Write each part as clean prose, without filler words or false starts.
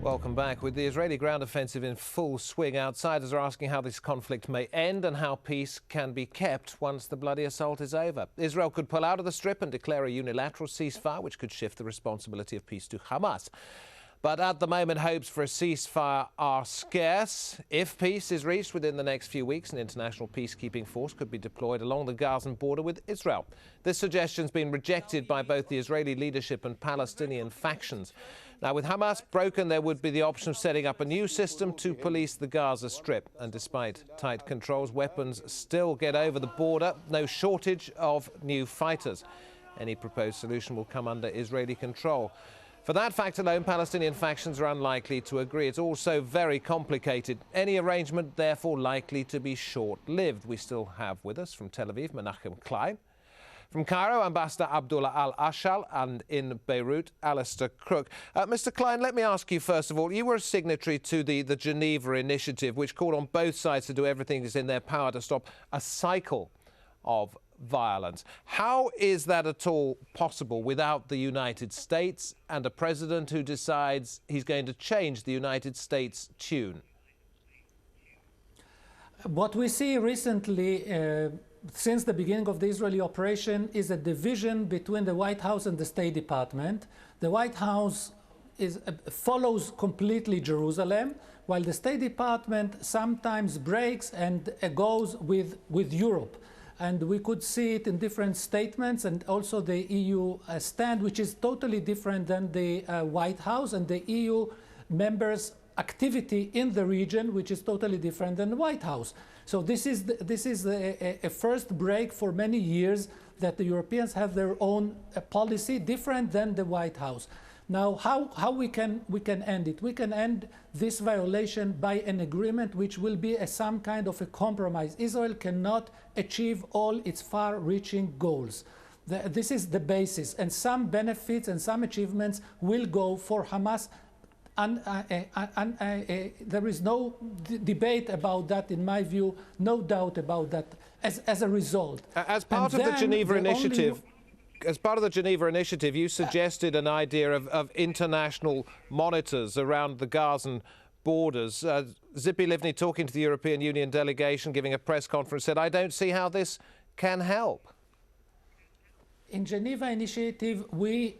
Welcome back. With the Israeli ground offensive in full swing, outsiders are asking how this conflict may end and how peace can be kept once the bloody assault is over. Israel could pull out of the Strip and declare a unilateral ceasefire, which could shift the responsibility of peace to Hamas. But at the moment, hopes for a ceasefire are scarce. If peace is reached within the next few weeks, an international peacekeeping force could be deployed along the Gazan border with Israel. This suggestion has been rejected by both the Israeli leadership and Palestinian factions. Now, with Hamas broken, there would be the option of setting up a new system to police the Gaza Strip. And despite tight controls, weapons still get over the border. No shortage of new fighters. Any proposed solution will come under Israeli control. For that fact alone, Palestinian factions are unlikely to agree. It's also very complicated. Any arrangement, therefore, likely to be short-lived. We still have with us from Tel Aviv, Menachem Klein. From Cairo, Ambassador Abdullah al-Ashal, and in Beirut, Alistair. Mr. Klein, let me ask you first of all, you were a signatory to the Geneva Initiative, which called on both sides to do everything that's in their power to stop a cycle of violence. How is that at all possible without the United States and a president who decides he's going to change the United States tune? What we see recently, since the beginning of the Israeli operation, is a division between the White House and the State Department. The White House follows completely Jerusalem, while the State Department sometimes breaks and goes with Europe. And we could see it in different statements, and also the EU stand, which is totally different than the White House, and the EU members' activity in the region, which is totally different than the White House. So this is a first break for many years that the Europeans have their own policy different than the White House. Now, how we can end it? We can end this violation by an agreement which will be some kind of a compromise. Israel cannot achieve all its far-reaching goals. This is the basis, and some benefits and some achievements will go for Hamas. And there is no debate about that, in my view, no doubt about that as a result. As part of the Geneva Initiative, you suggested an idea of international monitors around the Gazan borders. Tzipi Livni, talking to the European Union delegation, giving a press conference, said, "I don't see how this can help." In Geneva Initiative, we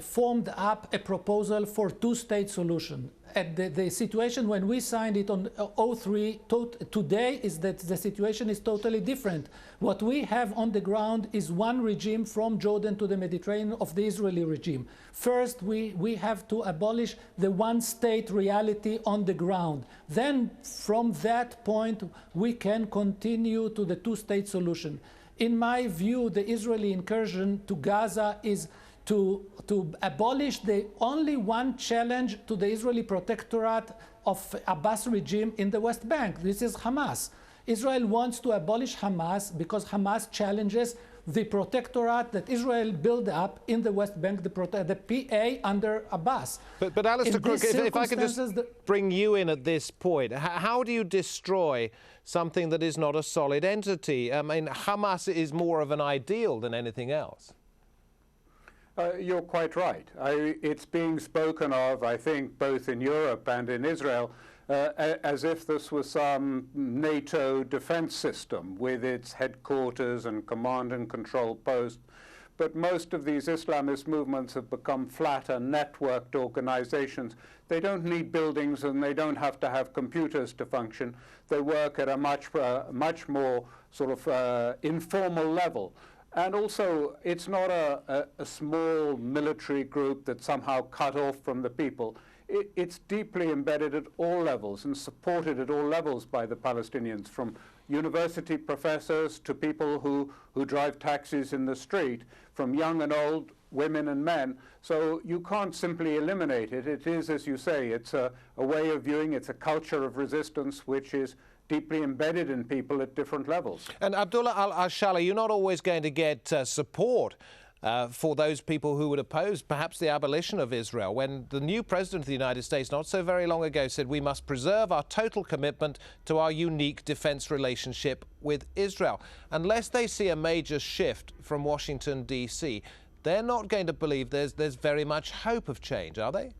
formed up a proposal for two-state solution. And the situation when we signed it on 2003, today is that the situation is totally different. What we have on the ground is one regime from Jordan to the Mediterranean of the Israeli regime. First, we have to abolish the one-state reality on the ground. Then, from that point, we can continue to the two-state solution. In my view, the Israeli incursion to Gaza is to abolish the only one challenge to the Israeli protectorate of Abbas regime in the West Bank. This is Hamas. Israel wants to abolish Hamas because Hamas challenges the protectorate that Israel built up in the West Bank, the PA under Abbas. But Alistair, if I could just bring you in at this point, how do you destroy something that is not a solid entity? I mean, Hamas is more of an ideal than anything else. You're quite right. It's being spoken of, I think, both in Europe and in Israel, as if this was some NATO defense system with its headquarters and command and control posts. But most of these Islamist movements have become flatter, networked organizations. They don't need buildings and they don't have to have computers to function. They work at a much more sort of informal level. And also, it's not a small military group that's somehow cut off from the people. It's deeply embedded at all levels and supported at all levels by the Palestinians, from university professors to people who drive taxis in the street, from young and old, women and men. So you can't simply eliminate it. It is, as you say, it's a way of viewing, it's a culture of resistance which is deeply embedded in people at different levels. And Abdullah al-Ashal, you're not always going to get support for those people who would oppose perhaps the abolition of Israel, when the new president of the United States not so very long ago said we must preserve our total commitment to our unique defense relationship with Israel. Unless they see a major shift from Washington, D.C., they're not going to believe there's very much hope of change, are they?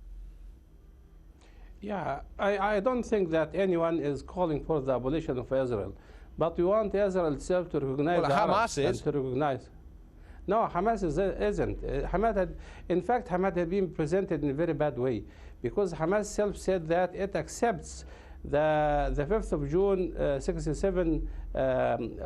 Yeah, I don't think that anyone is calling for the abolition of Israel, but we want Israel itself to recognize Well, the Hamas Arabs is. and to recognize. No, Hamas isn't. In fact, Hamas had been presented in a very bad way, because Hamas self said that it accepts the 5th of June 67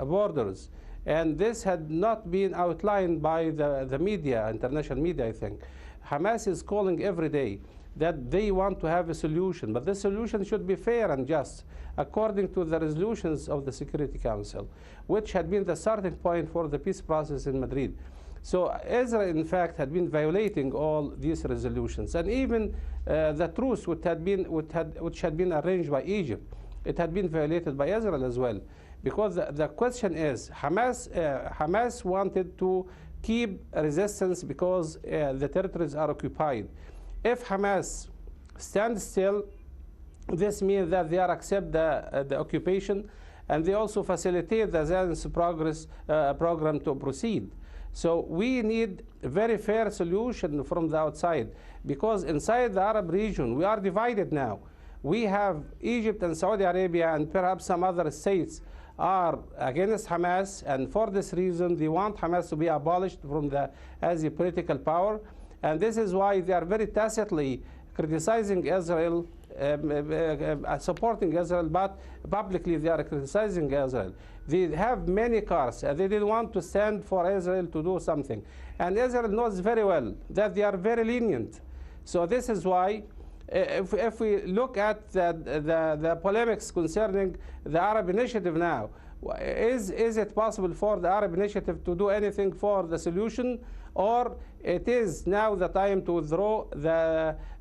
borders. And this had not been outlined by the media, international media, I think. Hamas is calling every day that they want to have a solution, but the solution should be fair and just, according to the resolutions of the Security Council, which had been the starting point for the peace process in Madrid. So Israel, in fact, had been violating all these resolutions, and even the truce which had been arranged by Egypt, it had been violated by Israel as well. Because the question is, Hamas wanted to keep resistance because the territories are occupied. If Hamas stands still, this means that they accept the occupation, and they also facilitate the Zionist progress program to proceed. So we need a very fair solution from the outside, because inside the Arab region, we are divided now. We have Egypt and Saudi Arabia and perhaps some other states are against Hamas, and for this reason, they want Hamas to be abolished as a political power. And this is why they are very tacitly criticizing Israel, supporting Israel, but publicly they are criticizing Israel. They have many cars. They didn't want to stand for Israel to do something. And Israel knows very well that they are very lenient. So this is why, if we look at the polemics concerning the Arab Initiative now, is it possible for the Arab Initiative to do anything for the solution, or it is now the time to withdraw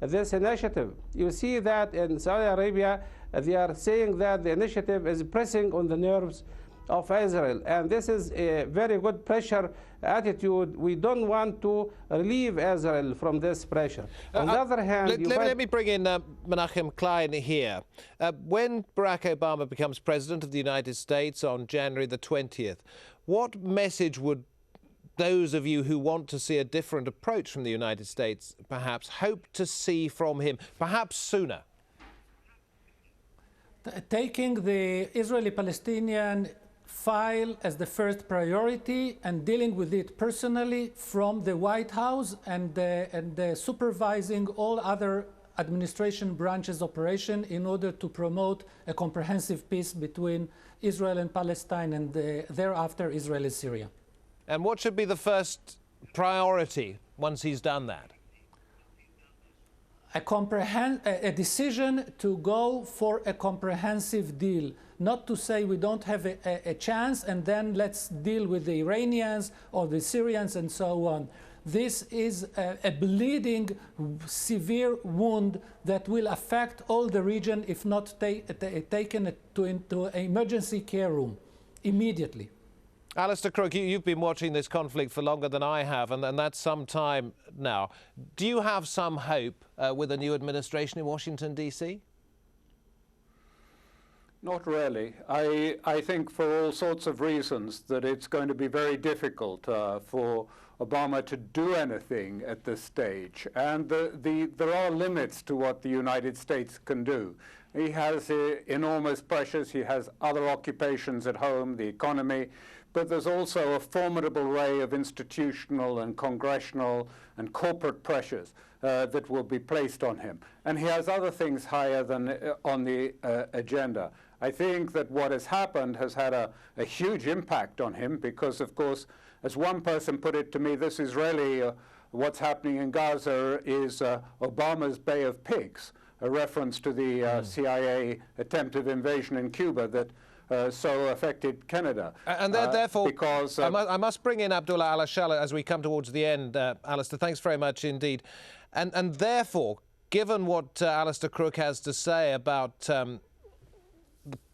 this initiative? You see that in Saudi Arabia, they are saying that the initiative is pressing on the nerves of Israel, and this is a very good pressure attitude. We don't want to relieve Israel from this pressure. On the other hand, let me bring in Menachem Klein here. When Barack Obama becomes president of the United States on January the 20th, what message would those of you who want to see a different approach from the United States perhaps hope to see from him, perhaps sooner? Taking the Israeli-Palestinian file as the first priority and dealing with it personally from the White House, and supervising all other administration branches' operation in order to promote a comprehensive peace between Israel and Palestine, and thereafter Israel and Syria. And what should be the first priority once he's done that? A decision to go for a comprehensive deal, not to say we don't have a chance and then let's deal with the Iranians or the Syrians and so on. This is a bleeding, severe wound that will affect all the region if not taken into an emergency care room immediately. Alistair Crook, you've been watching this conflict for longer than I have, and that's some time now. Do you have some hope with a new administration in Washington, D.C.? Not really. I think for all sorts of reasons that it's going to be very difficult for Obama to do anything at this stage. And there are limits to what the United States can do. He has enormous pressures. He has other occupations at home, the economy. But there's also a formidable array of institutional and congressional and corporate pressures that will be placed on him. And he has other things higher than on the agenda. I think that what has happened has had a huge impact on him because, of course, as one person put it to me, this is really what's happening in Gaza is Obama's Bay of Pigs, a reference to the CIA attempted invasion in Cuba that so affected Canada. And therefore, because I must bring in Abdullah al-Ashal as we come towards the end. Alistair, thanks very much indeed. And therefore, given what Alistair Crook has to say about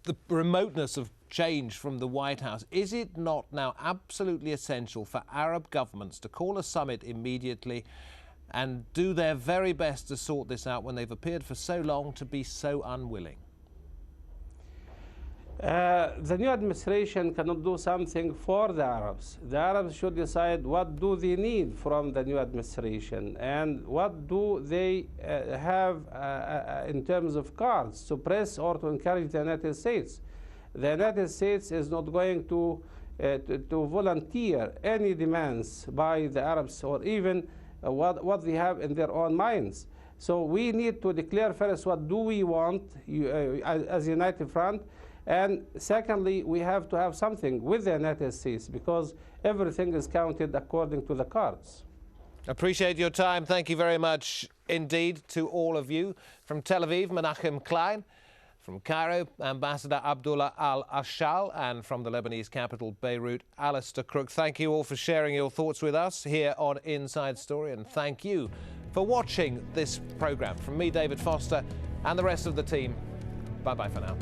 the remoteness of change from the White House, is it not now absolutely essential for Arab governments to call a summit immediately and do their very best to sort this out when they've appeared for so long to be so unwilling? The new administration cannot do something for the Arabs. The Arabs should decide what do they need from the new administration and what do they have in terms of cards to press or to encourage the United States. The United States is not going to volunteer any demands by the Arabs or even what they have in their own minds. So we need to declare first what do we want as United Front. And secondly, we have to have something with the United States because everything is counted according to the cards. Appreciate your time. Thank you very much indeed to all of you. From Tel Aviv, Menachem Klein. From Cairo, Ambassador Abdullah Al-Ashal. And from the Lebanese capital, Beirut, Alistair. Thank you all for sharing your thoughts with us here on Inside Story. And thank you for watching this programme. From me, David Foster, and the rest of the team, bye-bye for now.